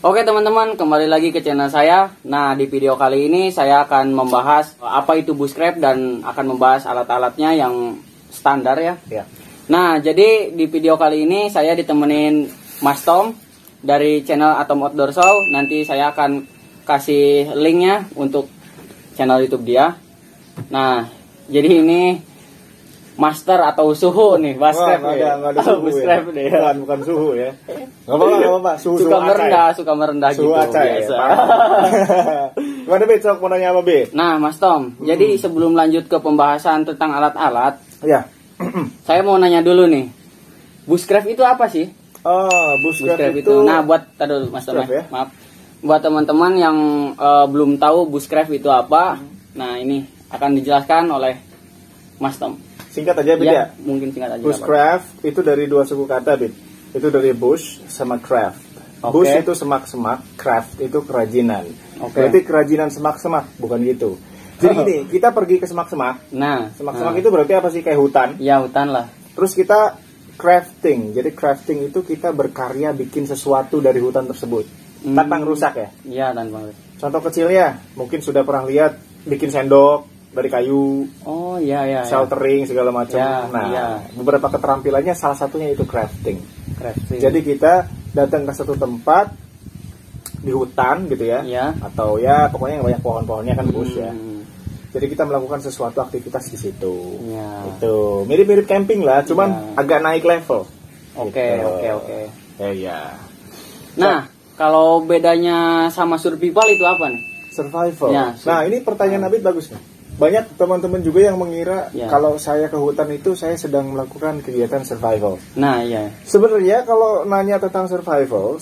Oke teman-teman, kembali lagi ke channel saya. Nah, di video kali ini saya akan membahas apa itu bushcraft dan akan membahas alat-alatnya yang standar ya. Nah, jadi di video kali ini saya ditemenin Mas Tom dari channel Atom Outdoor Show. Nanti saya akan kasih linknya untuk channel YouTube dia. Nah, jadi ini master atau suhu nih, bushcraft ya. Nggak ada suhu ya. Bukan suhu ya. Nggak apa-apa. Suka merendah suhu gitu. Acai, biasa. Ya, gimana Bet? Sok mau nanya apa Bet? Nah, Mas Tom, jadi sebelum lanjut ke pembahasan tentang alat-alat, Ya. saya mau nanya dulu nih. Bushcraft itu apa sih? Oh, bushcraft itu. Nah, buat tadi Mas Tom ya. Ya? Maaf. Buat teman-teman yang belum tahu bushcraft itu apa, nah ini akan dijelaskan oleh Mas Tom. Singkat aja Bet ya. Mungkin singkat aja. Bushcraft itu dari dua suku kata Bet. Itu dari bush sama craft. Bush itu semak-semak, craft itu kerajinan. Berarti kerajinan semak-semak, bukan gitu. Jadi gini, kita pergi ke semak-semak. Nah, semak-semak itu berarti apa sih? Kayak hutan. Ya, hutan lah. Terus kita crafting. Jadi crafting itu kita berkarya bikin sesuatu dari hutan tersebut. Tanpa rusak ya? Iya, tanpa rusak. Contoh kecilnya, mungkin sudah pernah lihat bikin sendok dari kayu. Oh, iya. Sheltering segala macam. Beberapa keterampilannya salah satunya itu crafting. Jadi kita datang ke satu tempat di hutan gitu ya. Atau ya pokoknya yang banyak pohon-pohonnya kan bush ya. Jadi kita melakukan sesuatu aktivitas di situ. Itu mirip-mirip camping lah, cuman agak naik level. Oke. Ya. Nah, kalau bedanya sama survival itu apa nih? Survival. Ya, nah, ini pertanyaan Abid bagus nih. Banyak teman-teman juga yang mengira kalau saya ke hutan itu saya sedang melakukan kegiatan survival. Nah, iya. Sebenarnya kalau nanya tentang survival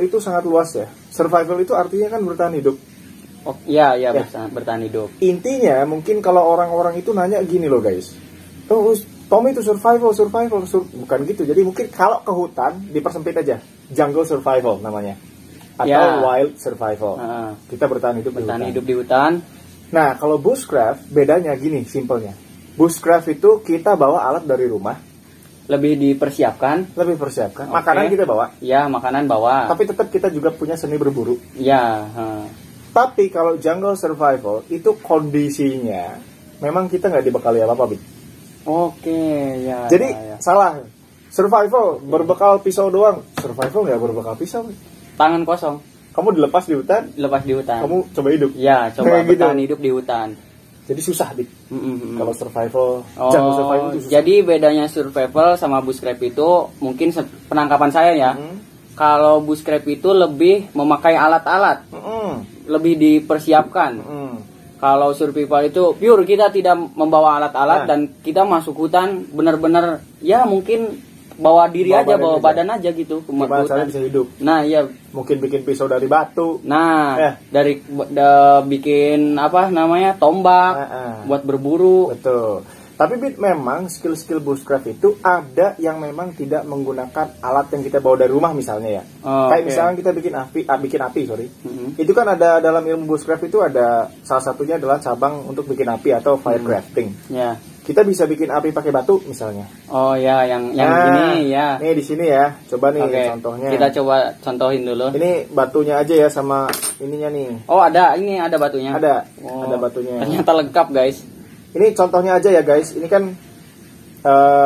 itu sangat luas ya. Survival itu artinya kan bertahan hidup. Oh, iya, bertahan hidup. Intinya mungkin kalau orang-orang itu nanya gini loh guys. Tom itu survival, bukan gitu. Jadi mungkin kalau ke hutan dipersempit aja. Jungle survival namanya. Atau wild survival. Kita bertahan hidup di hutan. Nah, kalau bushcraft bedanya gini simpelnya. Bushcraft itu kita bawa alat dari rumah. Lebih dipersiapkan. Makanan kita bawa. Ya, makanan bawa. Tapi tetap kita juga punya seni berburu. Ya. Tapi kalau jungle survival itu kondisinya memang kita nggak dibekali apa-apa, Bik. Oke, ya. Jadi salah. Survival berbekal pisau doang. Survival nggak berbekal pisau. Tangan kosong. Kamu dilepas di hutan. Kamu coba hidup. Ya, coba bertahan hidup di hutan. Jadi susah, Dik. Kalau survival, jungle survival itu susah. Jadi bedanya survival sama bushcraft itu mungkin penangkapan saya ya. Kalau bushcraft itu lebih memakai alat-alat. Lebih dipersiapkan. Kalau survival itu pure, kita tidak membawa alat-alat dan kita masuk hutan benar-benar ya mungkin bawa diri aja, bawa badan aja gitu. Gimana caranya bisa hidup? Nah, iya. Mungkin bikin pisau dari batu. Nah, dari bikin apa namanya? Tombak buat berburu. Betul. Tapi memang skill-skill bushcraft itu ada yang memang tidak menggunakan alat yang kita bawa dari rumah misalnya ya. Kayak misalnya kita bikin api. Itu kan ada dalam ilmu bushcraft itu ada salah satunya adalah cabang untuk bikin api atau firecrafting. Kita bisa bikin api pakai batu misalnya. Oh ya, yang begini ya. Nih di sini ya. Coba nih contohnya. Kita coba contohin dulu. Ini batunya aja ya sama ininya nih. Oh, ada batunya. Ada batunya. Ternyata lengkap, guys. Ini contohnya aja ya, guys. Ini kan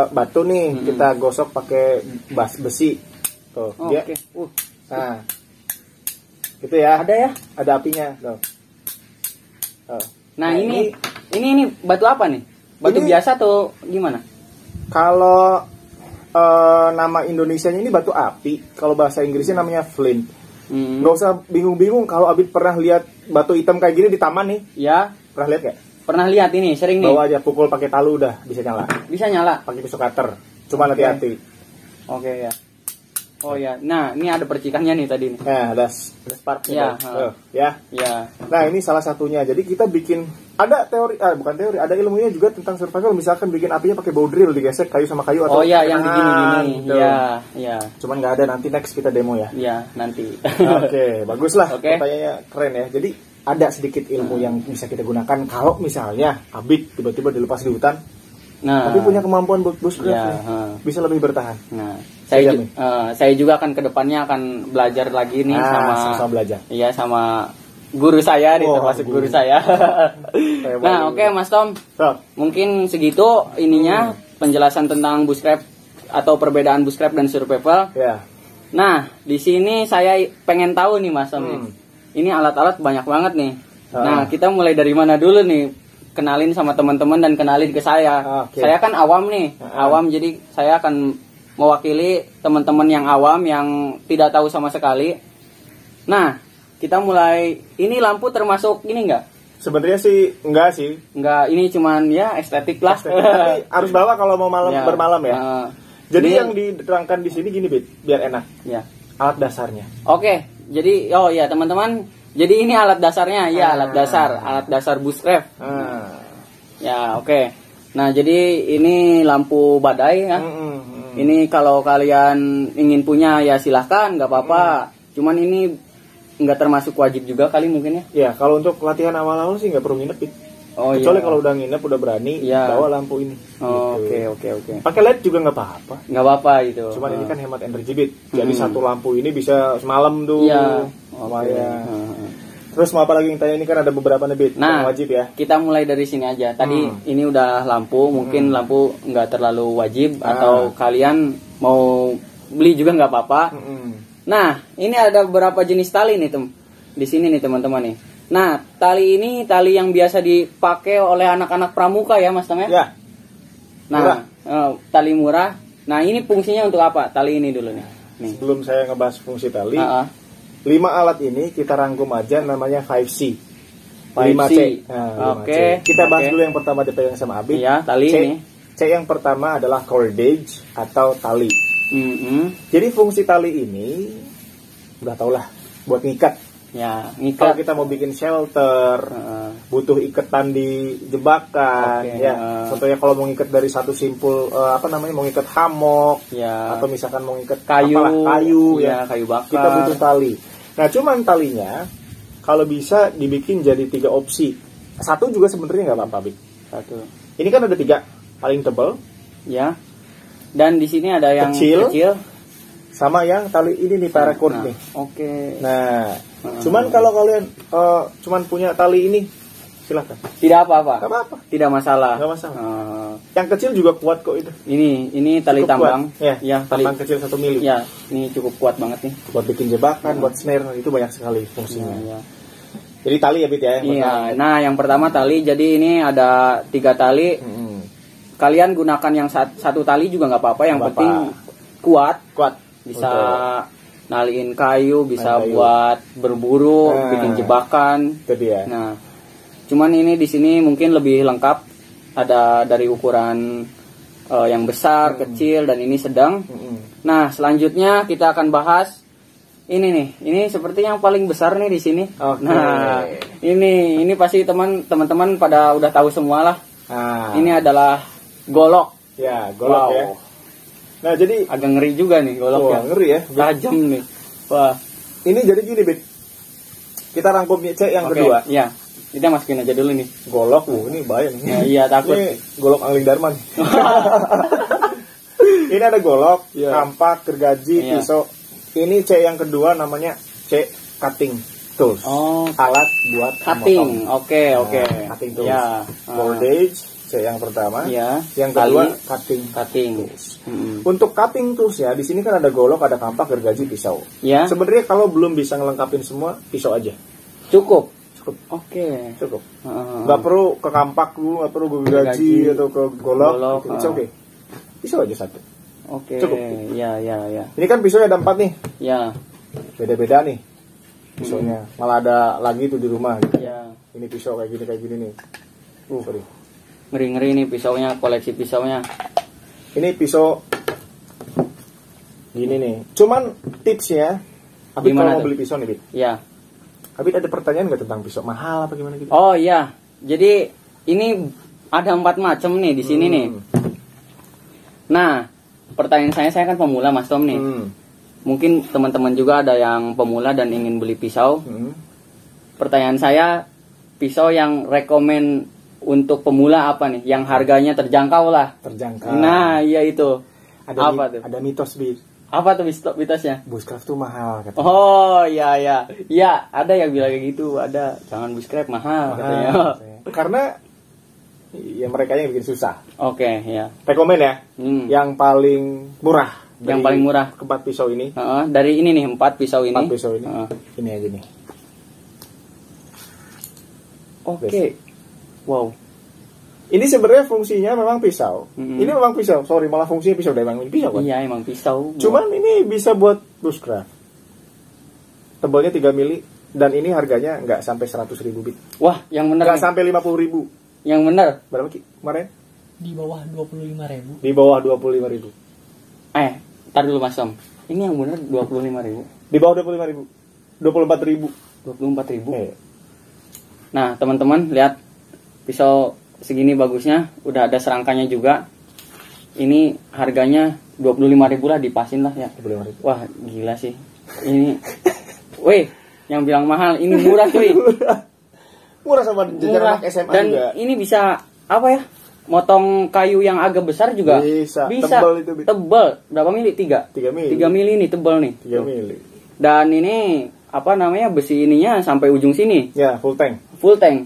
batu nih, kita gosok pakai besi. Tuh, dia. Nah. Gitu ya. Ada ya? Ada apinya, tuh. Nah, ini batu apa nih? Batu ini, biasa atau gimana? Kalau nama Indonesianya ini batu api. Kalau bahasa Inggrisnya namanya flint. Nggak usah bingung-bingung kalau Abid pernah lihat batu hitam kayak gini di taman nih. Ya. Pernah lihat gak? Pernah lihat ini, sering nih. Bawa aja, pukul pakai talu udah bisa nyala. Bisa nyala. Pakai pisau cutter. Cuma hati-hati. Oke ya. Oh ya. Nah, ini ada percikannya nih tadi nih. Nah, ada sparknya. Ya. Nah, ini salah satunya. Jadi kita bikin ada teori, bukan teori, ada ilmunya juga tentang survival. Misalkan bikin apinya pakai bow drill, digesek kayu sama kayu atau yang begini-gini. Gitu. Iya. Cuman nggak ada, nanti next kita demo ya. Iya, nanti. Oke, bagus lah. Pertanyaannya keren ya. Jadi ada sedikit ilmu yang bisa kita gunakan kalau misalnya Abid tiba-tiba dilepas di hutan. Tapi punya kemampuan bushcraft bisa lebih bertahan. Nah, Saya juga akan kedepannya akan belajar lagi nih sama belajar. Iya, sama guru saya nih, termasuk guru saya. Nah, oke, Mas Tom. Mungkin segitu ininya penjelasan tentang bushcraft atau perbedaan bushcraft dan survival. Ya. Nah, di sini saya pengen tahu nih Mas Tom nih. Ini alat-alat banyak banget nih. Nah, kita mulai dari mana dulu nih? Kenalin sama teman-teman dan kenalin ke saya. Saya kan awam nih, awam, jadi saya akan mewakili teman-teman yang awam yang tidak tahu sama sekali. Nah, kita mulai. Ini lampu termasuk ini enggak? Sebenarnya sih enggak sih. Enggak, ini cuman ya estetik lah. Harus bawa kalau mau bermalam ya. Jadi yang diterangkan di sini gini, biar enak. Ya. Alat dasarnya. Oke, jadi teman-teman. Jadi ini alat dasarnya, ya alat dasar bushcraft. Ya, oke. Nah, jadi ini lampu badai ya. Ini kalau kalian ingin punya ya silahkan, nggak apa-apa. Cuman ini nggak termasuk wajib juga kali mungkin ya. Ya, kalau untuk latihan awal-awal sih nggak perlu nginep. Kecuali kalau udah nginep, udah berani, bawa lampu ini. Oke. Pakai LED juga nggak apa-apa. Nggak apa-apa itu. Cuman ini kan hemat energi, Jadi satu lampu ini bisa semalam tuh. Iya. Terus mau apa lagi yang tanya, ini kan ada beberapa nih, yang wajib ya. Kita mulai dari sini aja. Tadi ini udah lampu, mungkin lampu nggak terlalu wajib atau kalian mau beli juga nggak apa-apa. Nah, ini ada beberapa jenis tali nih, di sini nih teman-teman nih. Nah, tali ini tali yang biasa dipakai oleh anak-anak pramuka ya, Mas Tom ya? Ya. Nah, tali murah. Nah, ini fungsinya untuk apa? Tali ini dulu nih. Sebelum saya ngebahas fungsi tali, 5 alat ini kita rangkum aja, namanya 5C. 5C. Oke. Kita bahas dulu yang pertama dipegang sama Abi. Iya, tali ini. C yang pertama adalah cordage atau tali. Jadi fungsi tali ini udah tau lah, buat ngikat. Ya, kalau kita mau bikin shelter, butuh iketan di jebakan, contohnya kalau mau ngikat dari satu simpul, mau ngikat hamok, atau misalkan mau ngikat kayu bakar, kita butuh tali. Nah, cuman talinya kalau bisa dibikin jadi 3 opsi. Satu juga sebenarnya nggak apa-apa, Bik. Satu. Ini kan ada 3, paling tebal, ya. Dan di sini ada yang kecil. Sama yang tali ini nih, paracord nih. Oke. Nah, cuman kalau kalian cuman punya tali ini, silahkan. Tidak apa-apa. Gak apa-apa. Tidak masalah. Gak masalah. Yang kecil juga kuat kok itu. Ini tali cukup tambang. Ya, tambang kecil 1 mili. Ya, ini cukup kuat banget nih. Buat bikin jebakan, buat snare, itu banyak sekali fungsinya. Jadi tali ya, Bit ya. Iya. Nah, yang pertama tali. Jadi ini ada 3 tali. Kalian gunakan yang satu tali juga nggak apa-apa. Yang penting kuat. Bisa naliin kayu, bisa buat berburu, bikin jebakan. Itu dia. Nah, cuman ini di sini mungkin lebih lengkap. Ada dari ukuran yang besar, kecil, dan ini sedang. Nah, selanjutnya kita akan bahas ini nih. Ini seperti yang paling besar nih di sini. Nah, ini pasti teman-teman pada udah tahu semua lah. Ini adalah golok. Ya, golok ya. Nah, jadi agak ngeri juga nih goloknya. Ngeri ya. Tajam nih. Wah. Ini jadi gini, Bit. Kita rangkum C yang kedua. Iya. Kita masukin aja dulu nih. Golok, ini bahaya nih. Ya, iya, takut. Ini golok Angling Darman. Ini ada golok, kampak, gergaji, pisau. Ini C yang kedua, namanya C cutting tools. Alat buat cutting. Oke. Cutting tools. Ya. Cordage C yang pertama. Ya. Yang kedua cutting tools. Untuk cutting tools ya, di sini kan ada golok, ada kampak, gergaji, pisau. Ya. Sebenarnya kalau belum bisa ngelengkapin semua, pisau aja. Cukup. Oke. Cukup. Nggak perlu ke kampak dulu, nggak perlu ke gergaji atau ke golok. Gitu. Oke. Pisau aja satu. Oke. Cukup. Ya. Ini kan pisaunya ada 4 nih. Ya. Beda-beda nih pisaunya. Malah ada lagi tuh di rumah. Gitu. Ya. Ini pisau kayak gini nih. Sorry. Ngeri-ngeri nih pisaunya, koleksi pisaunya. Ini pisau gini nih. Cuman tipsnya, Abid kalau mau beli pisau nih, Bid. Iya. Abid ada pertanyaan nggak tentang pisau mahal apa gimana gitu? Oh iya. Jadi ini ada 4 macam nih di sini nih. Nah, pertanyaan saya kan pemula, Mas Tom nih. Mungkin teman-teman juga ada yang pemula dan ingin beli pisau. Pertanyaan saya, pisau yang rekomen untuk pemula apa nih? Yang harganya terjangkau lah. Terjangkau. Nah, iya itu. Ada mitos, Bid. Apa tuh mitosnya? Bushcraft tuh mahal katanya. Oh iya ya, ya ada yang bilang kayak gitu, ada. Jangan bushcraft mahal katanya. Karena ya mereka yang bikin susah. Oke ya. Rekomen ya, yang paling murah. Yang paling murah. Keempat pisau ini. Dari ini nih 4 pisau ini. 4 pisau ini. Ini aja nih. Oke. Wow. Ini sebenarnya fungsinya memang pisau. Ini memang pisau. Sorry, malah fungsinya pisau. Memang ini pisau kan? Iya, emang pisau. Cuman ini bisa buat bushcraft. Tebalnya 3 mili dan ini harganya nggak sampai 100.000 bit. Wah, yang bener. Nggak sampai 50.000. Yang bener. Berapa kemarin? Di bawah 25.000. Di bawah 25.000. Ntar dulu Mas Tom. Ini yang bener 25.000. Di bawah 25.000. 24.000. 24.000. Nah, teman-teman lihat pisau segini bagusnya, udah ada serangkanya juga. Ini harganya 25.000 lah, dipasin lah ya. 25.000. Wah, gila sih. Ini weh, yang bilang mahal, ini murah cuy. Murah sama jajaran anak SMA dan juga. Ini bisa apa ya? Motong kayu yang agak besar juga bisa. Tebal itu. Tebal. Berapa mili? 3 mili. 3 mili nih, tebal nih. 3 mili. Dan ini apa namanya, besi ininya sampai ujung sini. Ya, full tank. Full tank.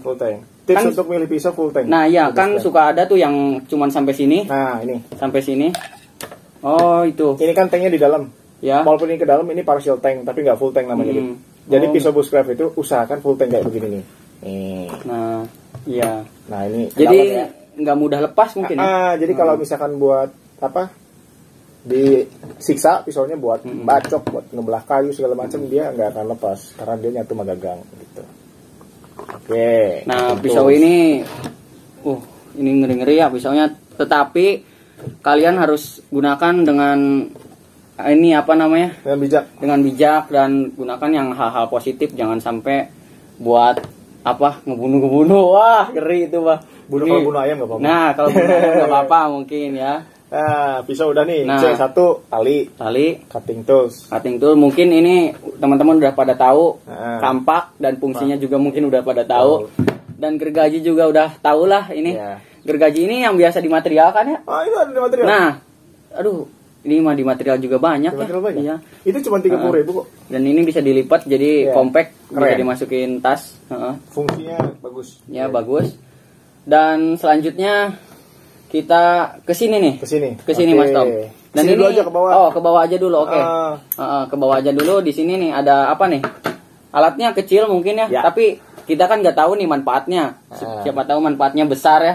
Tips Kan, untuk milih pisau full tank. Nah, ya kan suka ada tuh yang cuman sampai sini. Nah, ini. Sampai sini. Oh, itu. Ini kan tanknya di dalam. Ya. Walaupun ini ke dalam, ini partial tank, tapi nggak full tank namanya. Jadi pisau bushcraft itu usahakan full tank kayak begini nih. Nah, iya. Nah, ini. Jadi nggak mudah lepas mungkin. Jadi kalau misalkan buat apa? Disiksa pisaunya buat bacok, buat ngebelah kayu segala macam, dia nggak akan lepas karena dia nyatu sama gagang gitu. Oke. Nah, pisau ini ini ngeri-ngeri ya pisaunya, tetapi kalian harus gunakan dengan ini apa namanya? Dengan bijak dan gunakan yang hal-hal positif, jangan sampai buat apa ngebunuh. Wah, ngeri itu, Bah. Kalau bunuh ayam nggak apa-apa. Nah, kalau bunuh ayam nggak apa-apa mungkin ya. Nah, pisau udah nih. Nah, C1 tali, cutting tools. Mungkin ini teman-teman udah pada tahu. Kampak dan fungsinya juga mungkin udah pada tahu. Dan gergaji juga udah tahu lah ini. Gergaji ini yang biasa dimaterialkan ya. Ini ada di material. Nah, aduh, ini mah di material juga banyak ya. Iya. Itu cuma 30.000 kok. Dan ini bisa dilipat jadi compact, bisa dimasukin tas. Fungsinya bagus. Ya, bagus. Dan selanjutnya kita ke sini nih. Ke sini Mas Tom. Dan sini ini dulu aja ke bawah. Oh, ke bawah aja dulu. Oke. Ke bawah aja dulu. Di sini nih ada apa nih? Alatnya kecil mungkin ya. Tapi kita kan nggak tahu nih manfaatnya. Siapa tahu manfaatnya besar ya.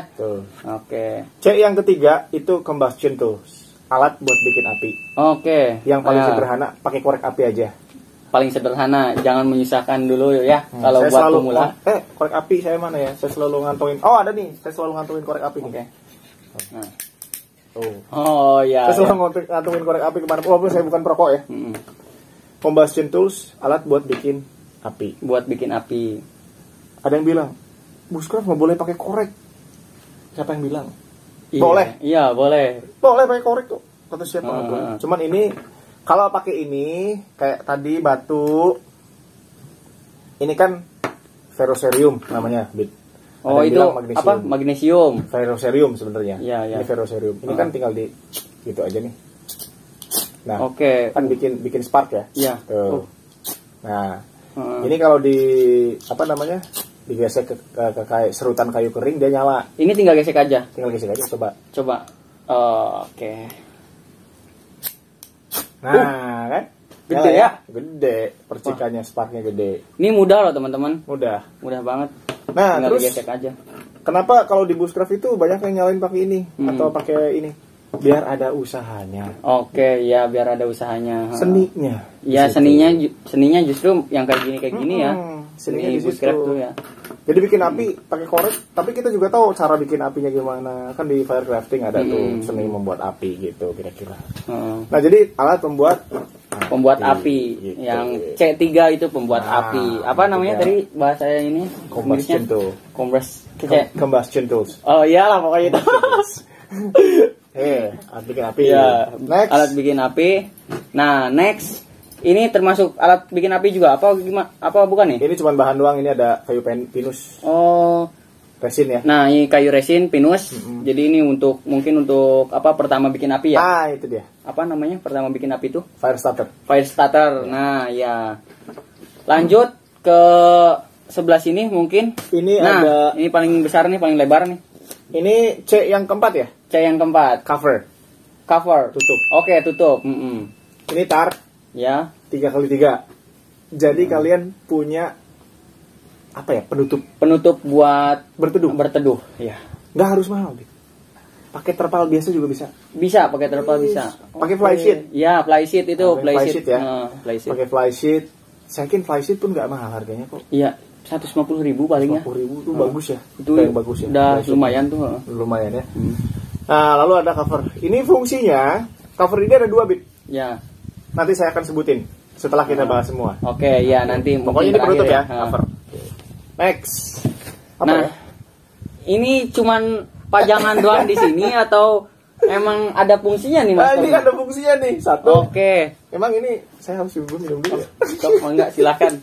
Oke. C yang ketiga itu combustion tools. Alat buat bikin api. Oke. Yang paling sederhana, pakai korek api aja. Paling sederhana, jangan menyusahkan dulu ya. Kalau buat pemula. Korek api saya mana ya? Saya selalu ngantongin. Oh, ada nih. Saya selalu ngantongin korek api. Oke. Nah. Oh ya. Saya selalu ngantongin korek api kemana? Walaupun saya bukan perokok ya. Combustion tools, alat buat bikin api. Ada yang bilang, bushcraft nggak boleh pakai korek. Siapa yang bilang? Boleh. Iya, boleh. Boleh pakai korek tuh. Kata siapa? Cuman ini kalau pakai ini kayak tadi batu, ini kan ferrocerium namanya, Bit. Oh, itu apa? Magnesium. Ferrocerium sebenarnya. Iya. Ini ferrocerium. Ini kan tinggal di gitu aja nih. Nah, kan bikin spark ya. Iya. Tuh. Nah, ini kalau di apa namanya? Digesek ke kayak serutan kayu kering, dia nyala. Ini tinggal gesek aja. Coba. Oke. Nah, kan? Gede ya? Gede. Percikannya, sparknya gede. Ini mudah loh teman-teman. Mudah banget. Nah, tinggal terus digesek aja. Kenapa kalau di bushcraft itu banyak yang nyalain pakai ini atau pakai ini? Biar ada usahanya. Oke, ya biar ada usahanya. Seninya. Ya, seninya justru yang kayak gini ya. Seninya di bushcraft tuh ya. Jadi bikin api pakai korek, tapi kita juga tahu cara bikin apinya gimana. Kan di fire crafting ada tuh seni membuat api gitu kira-kira. Nah, jadi alat pembuat api gitu. Yang C3 itu pembuat api. Apa namanya tadi bahasa ini? Combustion tool. Combustion tools. Oh iyalah pokoknya itu. Alat bikin api. Ya, next. Alat bikin api. Nah, next. Ini termasuk alat bikin api juga apa gimana? Apa bukan nih? Ini cuma bahan doang, ini ada kayu pinus. Oh. Resin ya. Nah, ini kayu resin pinus. Jadi ini mungkin untuk apa pertama bikin api ya? Ah, itu dia. Apa namanya? Pertama bikin api itu? Fire starter. Fire starter. Nah, ya. Lanjut ke sebelah sini mungkin. Ini ini paling besar nih, paling lebar nih. Ini C yang keempat ya? C yang keempat. Cover. Tutup. Oke, tutup. Ini tar. Ya. 3x3. Jadi kalian punya apa ya, penutup buat berteduh ya. Nggak harus mahal, pakai terpal biasa juga bisa pakai terpal bisa pakai flysheet ya, flysheet itu flysheet ya. Pakai flysheet, saya yakin flysheet pun nggak mahal harganya kok. Iya, 150.000 paling ya. 150.000 tuh bagus ya, itu yang bagus ya, udah lumayan tuh. Lumayan ya. Nah, lalu ada cover. Ini fungsinya, cover ini ada 2 bit ya, nanti saya akan sebutin setelah kita bahas semua. Oke, ya nanti pokoknya ini penutup ya, cover. Next. Apa ya? Ini cuman pajangan doang di sini atau emang ada fungsinya nih, Mas? Ini ada fungsinya nih, satu. Oke. Emang ini saya harus minum dulu ya? Enggak, silahkan.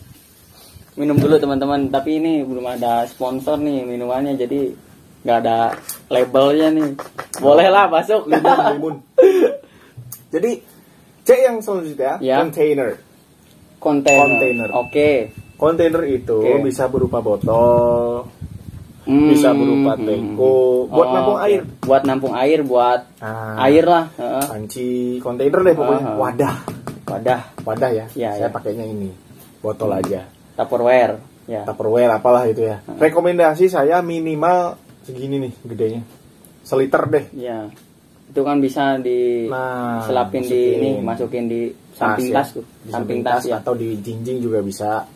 Minum dulu teman-teman. Tapi ini belum ada sponsor nih minumannya, jadi nggak ada labelnya nih. Boleh lah masuk. Limun. Jadi C yang selanjutnya ya. Container. Oke. Kontainer itu bisa berupa botol, bisa berupa teko, buat nampung air. Buat nampung air, buat air lah. Panci, kontainer deh pokoknya. Wadah ya. Saya pakainya ini, botol aja. Tupperware. Ya. Tupperware apalah itu ya. Rekomendasi saya minimal segini nih gedenya, seliter deh. Ya. Itu kan bisa selapin di ini, masukin di samping tas tuh. Samping tas ya. Atau di jinjing juga bisa.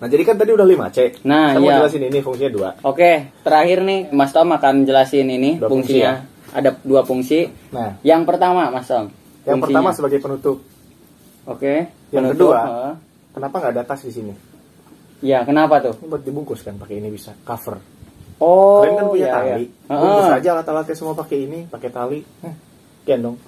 Nah, jadi kan tadi udah 5C. Nah, saya mau jelasin ini fungsinya 2. Oke, terakhir nih Mas Tom akan jelasin ini fungsinya. Ada 2 fungsi. Nah, yang pertama Mas Tom. Yang pertama sebagai penutup. Oke. Yang kedua, kenapa nggak ada tas di sini? Ya, kenapa tuh? Ini buat dibungkus kan, pakai ini bisa cover. Oh, kalian kan punya tali. Bungkus aja alat-alatnya semua pakai ini, pakai tali. Gendong.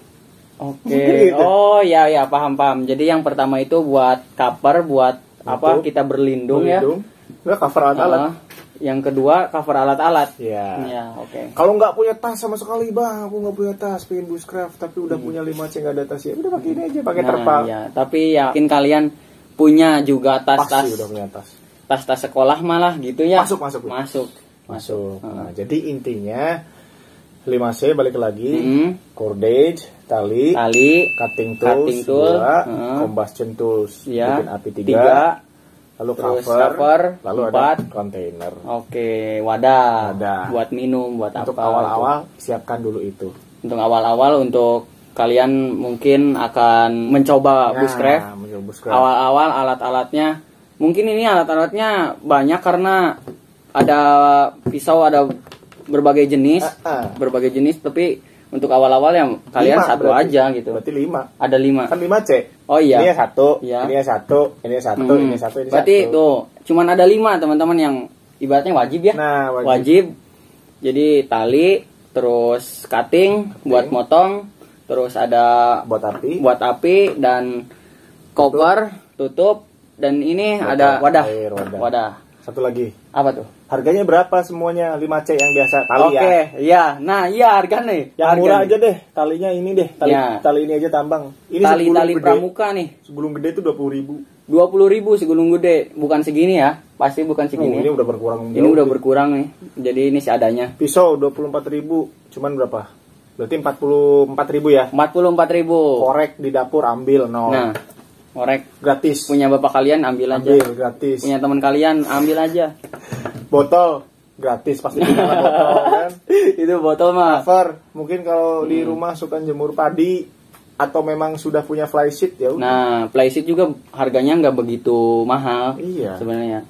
Oke. Oh, ya paham. Jadi yang pertama itu buat cover, buat apa? Kita berlindung ya. Enggak, cover alat-alat. Yang kedua cover alat-alat. Ya, oke. Kalau nggak punya tas sama sekali, Bang, aku nggak punya tas, pengen bushcraft tapi udah punya 5C nggak ada tas, ya udah pakai ini aja, pakai terpal. Ya, tapi yakin kalian punya juga tas-tas. Pasti udah punya tas. Tas-tas sekolah malah gitu ya. Masuk. Nah, jadi intinya 5C balik lagi, cordage, tali, cutting tools, 2, combustion tools, bikin api 3, lalu cover, lalu 4, ada container. Oke, wadah buat minum, buat untuk apa. Untuk awal-awal siapkan dulu itu. Untuk awal-awal untuk kalian mungkin akan mencoba bushcraft. Awal-awal alat-alatnya, mungkin ini alat-alatnya banyak karena ada pisau, ada berbagai jenis, tapi untuk awal-awal yang kalian 5, satu berarti, aja gitu. Berarti 5. Ada 5. Kan 5C. Oh iya. Ini 1, ini 1, ini 1, ini 1, ini 1. Berarti tuh, cuman ada 5 teman-teman yang ibaratnya wajib ya. Nah, wajib. Jadi tali, terus cutting buat motong, terus ada buat api dan cover, tutup, dan ini ada wadah. Satu lagi. Apa tuh? Harganya berapa semuanya? 5C yang biasa tali ya. Oke, iya. Nah, iya harganya. Yang murah aja deh. Talinya ini deh. Tali ini aja tambang. Ini tali pramuka nih. Sebelum gede tuh 20.000. 20.000 sebelum gede. Bukan segini ya. Pasti bukan segini. Ini udah berkurang. Ini udah berkurang nih. Jadi ini seadanya. Pisau 24.000. Cuman berapa? Berarti 44.000 ya. 44.000. Korek di dapur ambil 0. Nah, korek gratis. Punya bapak kalian ambil aja. Ambil gratis. Punya teman kalian ambil aja. Botol gratis pasti punya botol kan. Itu botol mah. Cover mungkin kalau di rumah suka jemur padi atau memang sudah punya flysheet ya. Nah, flysheet juga harganya nggak begitu mahal. Iya. Sebenarnya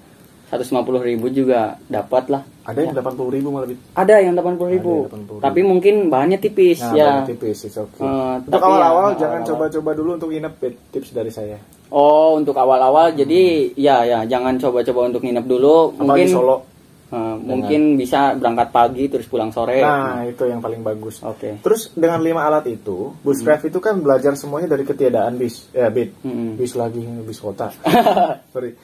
150.000 juga dapat lah. Ada yang 80.000 malah lebih. Ada yang 80.000. Tapi mungkin bahannya tipis ya. Bahannya tipis, untuk awal-awal jangan coba-coba dulu untuk nginep, tips dari saya. Oh, untuk awal-awal jadi ya jangan coba-coba untuk nginep dulu. Apalagi mungkin Solo. Mungkin bisa berangkat pagi terus pulang sore. Nah, itu yang paling bagus. Oke. Terus dengan 5 alat itu, bushcraft itu kan belajar semuanya dari ketiadaan bis bis kota. Sorry.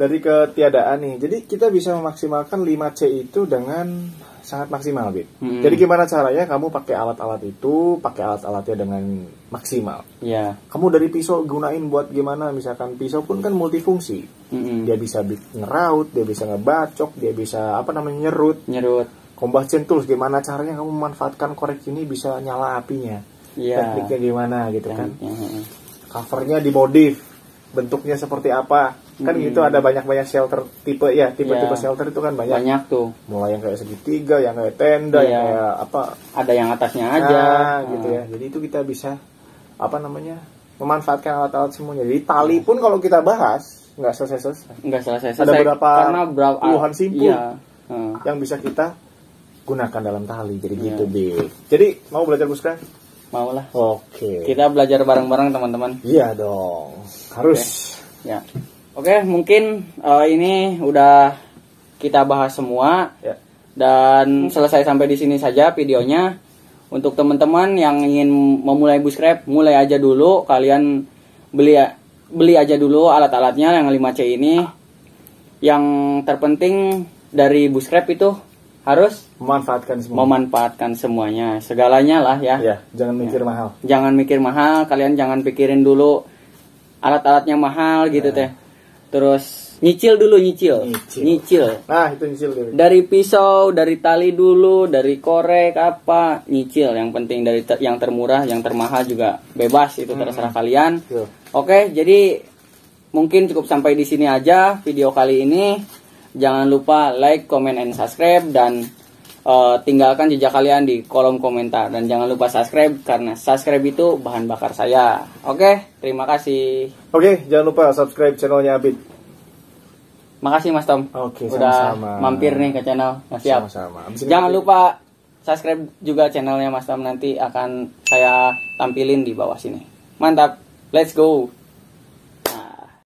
Dari ketiadaan nih. Jadi kita bisa memaksimalkan 5C itu dengan sangat maksimal, Bit. Jadi gimana caranya kamu pakai alat-alat itu, pakai alat-alatnya dengan maksimal. Iya. Kamu dari pisau gunain buat gimana? Misalkan pisau pun kan multifungsi. Dia bisa ngeraut, dia bisa ngebacok, dia bisa nyerut. Combustion tools, gimana caranya kamu memanfaatkan korek ini bisa nyala apinya. Iya. Tekniknya gimana gitu kan. Covernya dimodif, bentuknya seperti apa. Kan gitu ada banyak shelter tipe shelter itu kan banyak tuh. Mulai yang kayak segitiga, yang kayak tenda, yang kayak apa. Ada yang atasnya aja gitu ya. Jadi itu kita bisa memanfaatkan alat-alat semuanya. Jadi tali pun kalau kita bahas nggak selesai. Ada beberapa puluhan simpul yang bisa kita gunakan dalam tali. Jadi gitu deh. Jadi mau belajar bushcraft? Mau lah. Oke. Kita belajar bareng-bareng teman-teman. Iya dong. Harus. Ya. Oke, mungkin ini udah kita bahas semua dan selesai sampai di sini saja videonya. Untuk teman-teman yang ingin memulai bushcraft, mulai aja dulu. Kalian beli aja dulu alat-alatnya yang 5C ini. Yang terpenting dari bushcraft itu harus memanfaatkan semuanya, segalanya lah ya. Ya, jangan mikir mahal. Jangan mikir mahal, kalian jangan pikirin dulu alat-alatnya mahal gitu teh. Terus nyicil dulu. Nah, itu nyicil dulu. Dari pisau, dari tali dulu, dari korek apa, nyicil. Yang penting dari yang termurah, yang termahal juga bebas, itu terserah kalian. Oke, jadi mungkin cukup sampai di sini aja video kali ini. Jangan lupa like, comment, and subscribe dan tinggalkan jejak kalian di kolom komentar dan jangan lupa subscribe karena subscribe itu bahan bakar saya. Oke, terima kasih. Oke, jangan lupa subscribe channelnya Abid. Makasih Mas Tom. Oke, udah sama-sama. mampir nih ke channel. Siap. Sama-sama. Jangan lupa subscribe juga channelnya Mas Tom, nanti akan saya tampilin di bawah sini. Mantap. Let's go.